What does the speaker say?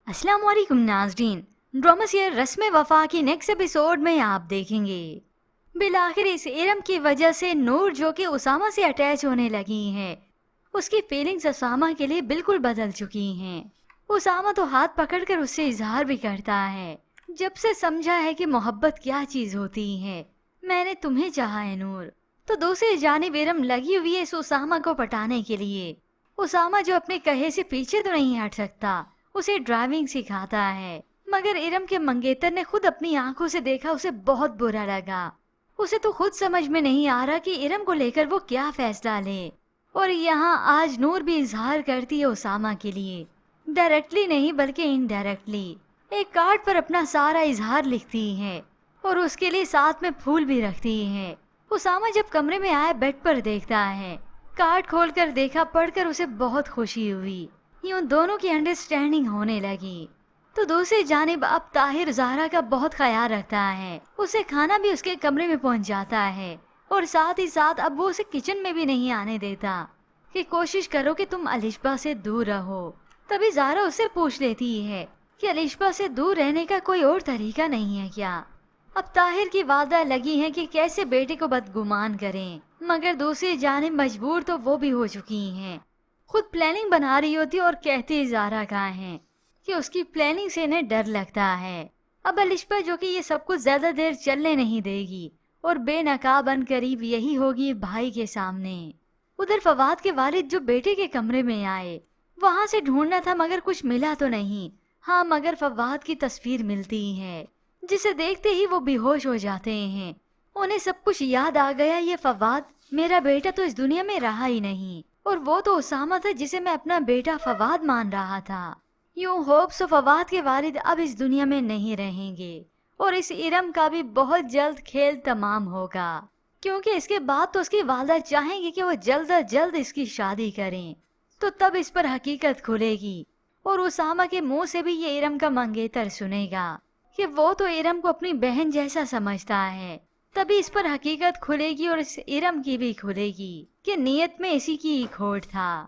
अस्सलाम वालेकुम नाज़रीन। ड्रामा सीरियल रस्म वफा की नेक्स्ट एपिसोड में आप देखेंगे बिलाखिर इस इरम की वजह से नूर जो कि उसामा से अटैच होने लगी हैं, उसकी फीलिंग्स उसामा के लिए बिल्कुल बदल चुकी हैं। उसामा तो हाथ पकड़कर उससे इजहार भी करता है, जब से समझा है कि मोहब्बत क्या चीज होती है, मैंने तुम्हें चाहा है नूर। तो दूसरी जानिब इरम लगी हुई है इस उसामा को पटाने के लिए। उसामा जो अपने कहे से पीछे तो नहीं हट सकता, उसे ड्राइविंग सिखाता है, मगर इरम के मंगेतर ने खुद अपनी आंखों से देखा, उसे बहुत बुरा लगा। उसे तो खुद समझ में नहीं आ रहा कि इरम को लेकर वो क्या फैसला ले। और यहाँ आज नूर भी इजहार करती है उसामा के लिए, डायरेक्टली नहीं बल्कि इनडायरेक्टली। एक कार्ड पर अपना सारा इजहार लिखती है और उसके लिए साथ में फूल भी रखती है। उसामा जब कमरे में आया बेड पर देखता है, कार्ड खोलकर देखा, पढ़कर उसे बहुत खुशी हुई। यूं दोनों की अंडरस्टैंडिंग होने लगी। तो दूसरी जानिब अब ताहिर ज़हरा का बहुत ख्याल रखता है, उसे खाना भी उसके कमरे में पहुंच जाता है और साथ ही साथ अब वो उसे किचन में भी नहीं आने देता कि कोशिश करो कि तुम अलिशबा से दूर रहो। तभी ज़हरा उससे पूछ लेती है कि अलिशबा से दूर रहने का कोई और तरीका नहीं है क्या। अब ताहिर की वादा लगी है कि कैसे बेटे को बदगुमान करें, मगर दूसरी जानिब मजबूर तो वो भी हो चुकी हैं। खुद प्लानिंग बना रही होती और कहती ज़हरा कहाँ है कि उसकी प्लानिंग से इन्हें डर लगता है। अब अलिशबा जो कि ये सब कुछ ज्यादा देर चलने नहीं देगी और बेनकाब बन करीब यही होगी भाई के सामने। उधर फवाद के वालिद जो बेटे के कमरे में आए, वहां से ढूंढना था मगर कुछ मिला तो नहीं। हाँ, मगर फवाद की तस्वीर मिलती है, जिसे देखते ही वो बेहोश हो जाते हैं। उन्हें सब कुछ याद आ गया, ये फवाद मेरा बेटा तो इस दुनिया में रहा ही नहीं, और वो तो उसामा था जिसे मैं अपना बेटा फवाद मान रहा था। यूं होप्स फवाद के वालिद अब इस दुनिया में नहीं रहेंगे और इस इरम का भी बहुत जल्द खेल तमाम होगा, क्योंकि इसके बाद तो उसकी वालदा चाहेंगी कि वो जल्द अज जल्द इसकी शादी करें। तो तब इस पर हकीकत खुलेगी और उसामा के मुंह से भी ये इरम का मंगेतर सुनेगा कि वो तो इरम को अपनी बहन जैसा समझता है। तभी इस पर हकीकत खुलेगी और इस इरम की भी खुलेगी कि नीयत में इसी की ही खोट था।